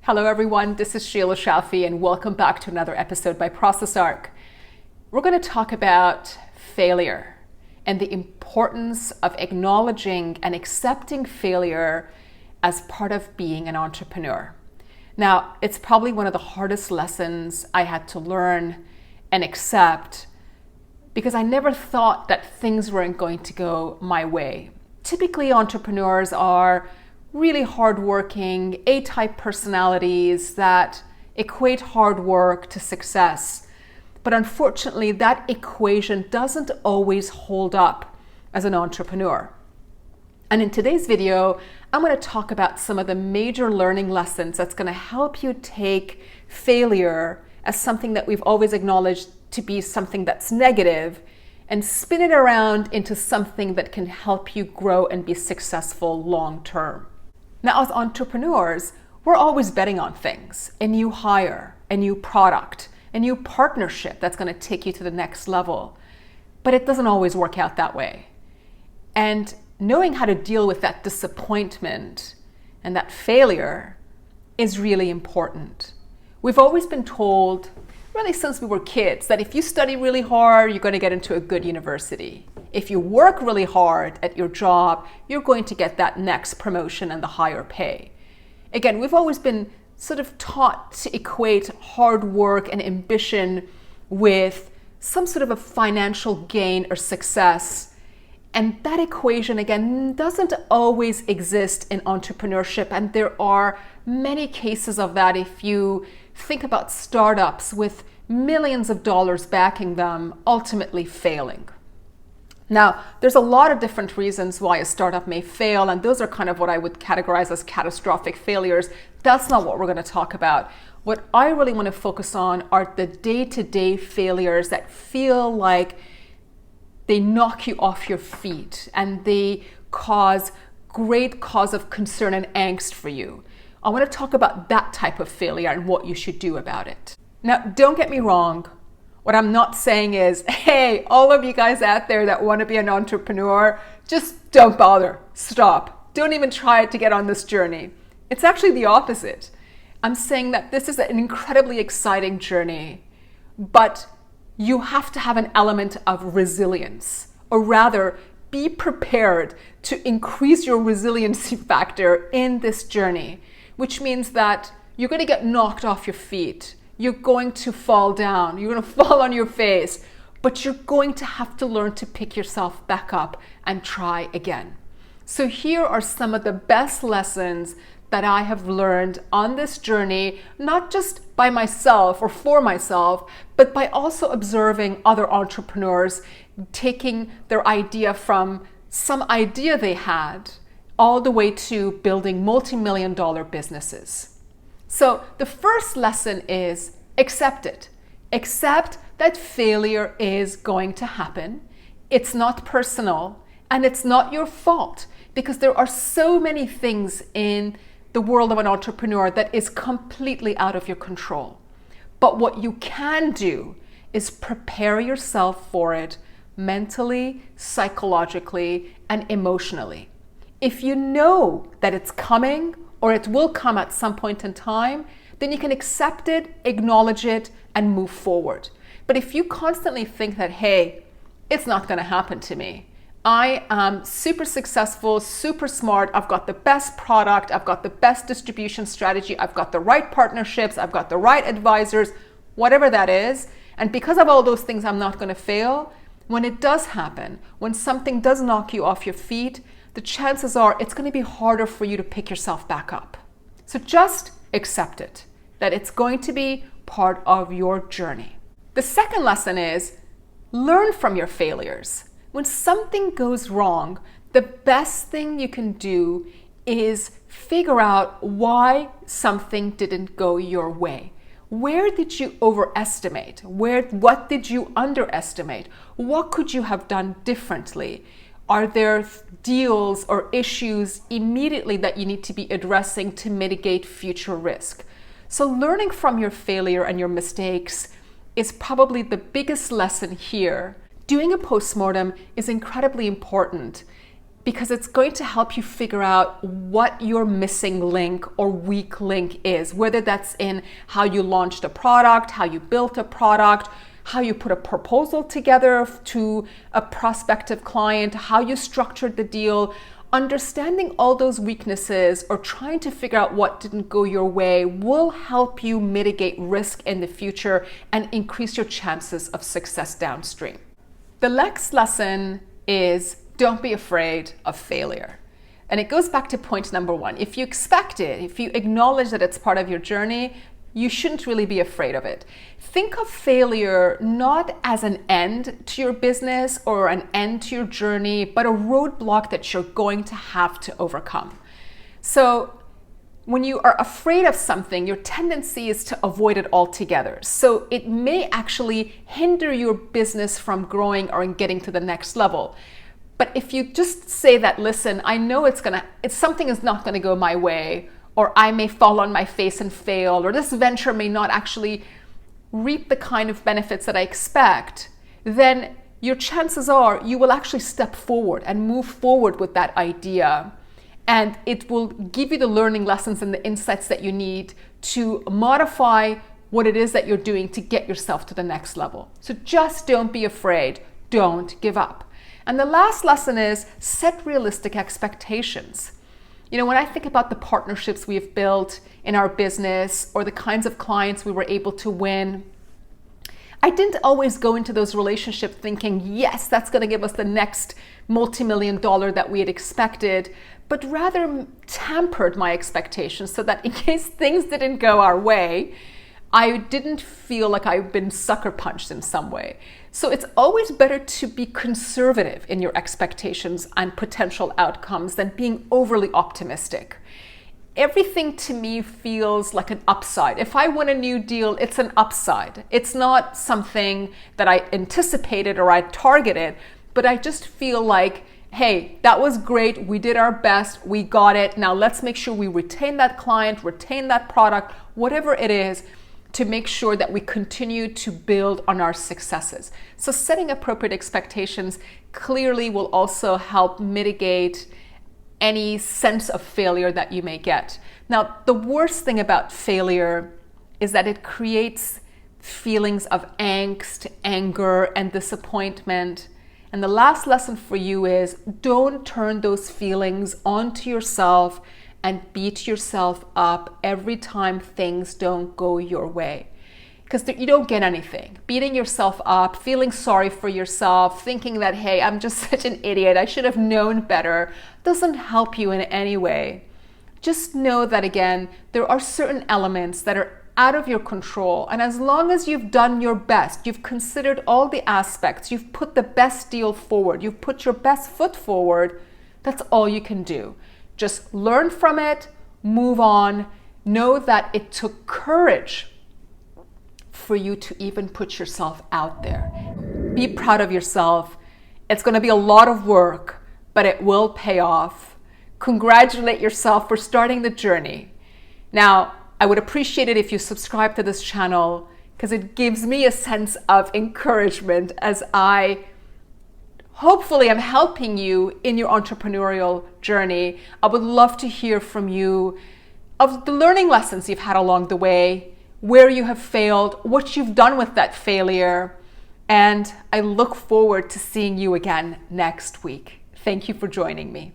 Hello everyone, this is Sheila Shaffie and welcome back to another episode by ProcessArc. We're going to talk about failure and the importance of acknowledging and accepting failure as part of being an entrepreneur. Now, it's probably one of the hardest lessons I had to learn and accept because I never thought that things weren't going to go my way. Typically, entrepreneurs are really hardworking, A-type personalities that equate hard work to success. But unfortunately, that equation doesn't always hold up as an entrepreneur. And in today's video, I'm going to talk about some of the major learning lessons that's going to help you take failure as something that we've always acknowledged to be something that's negative and spin it around into something that can help you grow and be successful long term. Now, as entrepreneurs, we're always betting on things, a new hire, a new product, a new partnership that's going to take you to the next level. But it doesn't always work out that way. And knowing how to deal with that disappointment and that failure is really important. We've always been told, really since we were kids, that if you study really hard, you're going to get into a good university. If you work really hard at your job, you're going to get that next promotion and the higher pay. Again, we've always been sort of taught to equate hard work and ambition with some sort of a financial gain or success. And that equation, again, doesn't always exist in entrepreneurship. And there are many cases of that if you think about startups with millions of dollars backing them, ultimately failing. Now, there's a lot of different reasons why a startup may fail, and those are kind of what I would categorize as catastrophic failures. That's not what we're going to talk about. What I really want to focus on are the day-to-day failures that feel like they knock you off your feet and they cause great cause of concern and angst for you. I want to talk about that type of failure and what you should do about it. Now, don't get me wrong. What I'm not saying is, hey, all of you guys out there that want to be an entrepreneur, just don't bother. Stop. Don't even try to get on this journey. It's actually the opposite. I'm saying that this is an incredibly exciting journey, but you have to have an element of resilience, or rather, be prepared to increase your resiliency factor in this journey, which means that you're going to get knocked off your feet. You're going to fall down. You're going to fall on your face, but you're going to have to learn to pick yourself back up and try again. So here are some of the best lessons that I have learned on this journey, not just by myself or for myself, but by also observing other entrepreneurs taking their idea from some idea they had all the way to building multi-million-dollar businesses. So the first lesson is accept it. Accept that failure is going to happen. It's not personal and it's not your fault because there are so many things in the world of an entrepreneur that is completely out of your control. But what you can do is prepare yourself for it mentally, psychologically, and emotionally. If you know that it's coming or it will come at some point in time, then you can accept it, acknowledge it, and move forward. But if you constantly think that, hey, it's not going to happen to me. I am super successful, super smart. I've got the best product. I've got the best distribution strategy. I've got the right partnerships. I've got the right advisors, whatever that is. And because of all those things, I'm not going to fail. When it does happen, when something does knock you off your feet, the chances are it's going to be harder for you to pick yourself back up. So just accept it, that it's going to be part of your journey. The second lesson is learn from your failures. When something goes wrong, the best thing you can do is figure out why something didn't go your way. Where did you overestimate? What did you underestimate? What could you have done differently? Are there deals or issues immediately that you need to be addressing to mitigate future risk? So learning from your failure and your mistakes is probably the biggest lesson here. Doing a postmortem is incredibly important because it's going to help you figure out what your missing link or weak link is, whether that's in how you launched a product, how you built a product, how you put a proposal together to a prospective client, how you structured the deal. Understanding all those weaknesses or trying to figure out what didn't go your way will help you mitigate risk in the future and increase your chances of success downstream. The next lesson is don't be afraid of failure. And it goes back to point number one. If you expect it, if you acknowledge that it's part of your journey, you shouldn't really be afraid of it. Think of failure not as an end to your business or an end to your journey, but a roadblock that you're going to have to overcome. So when you are afraid of something, your tendency is to avoid it altogether. So it may actually hinder your business from growing or getting to the next level. But if you just say that, listen, I know something is not going to go my way, or I may fall on my face and fail, or this venture may not actually reap the kind of benefits that I expect, then your chances are you will actually step forward and move forward with that idea. And it will give you the learning lessons and the insights that you need to modify what it is that you're doing to get yourself to the next level. So just don't be afraid. Don't give up. And the last lesson is set realistic expectations. You know, when I think about the partnerships we've built in our business or the kinds of clients we were able to win, I didn't always go into those relationships thinking, yes, that's going to give us the next multi-million dollar that we had expected, but rather tempered my expectations so that in case things didn't go our way, I didn't feel like I've been sucker punched in some way. So it's always better to be conservative in your expectations and potential outcomes than being overly optimistic. Everything to me feels like an upside. If I win a new deal, it's an upside. It's not something that I anticipated or I targeted, but I just feel like, hey, that was great. We did our best. We got it. Now let's make sure we retain that client, retain that product, whatever it is, to make sure that we continue to build on our successes. So setting appropriate expectations clearly will also help mitigate any sense of failure that you may get. Now, the worst thing about failure is that it creates feelings of angst, anger, and disappointment. And the last lesson for you is don't turn those feelings onto yourself and beat yourself up every time things don't go your way. Because you don't get anything. Beating yourself up, feeling sorry for yourself, thinking that, hey, I'm just such an idiot, I should have known better, doesn't help you in any way. Just know that, again, there are certain elements that are out of your control. And as long as you've done your best, you've considered all the aspects, you've put the best deal forward, you've put your best foot forward, that's all you can do. Just learn from it, move on. Know that it took courage for you to even put yourself out there. Be proud of yourself. It's going to be a lot of work, but it will pay off. Congratulate yourself for starting the journey. Now, I would appreciate it if you subscribe to this channel because it gives me a sense of encouragement as hopefully I'm helping you in your entrepreneurial journey. I would love to hear from you of the learning lessons you've had along the way, where you have failed, what you've done with that failure. And I look forward to seeing you again next week. Thank you for joining me.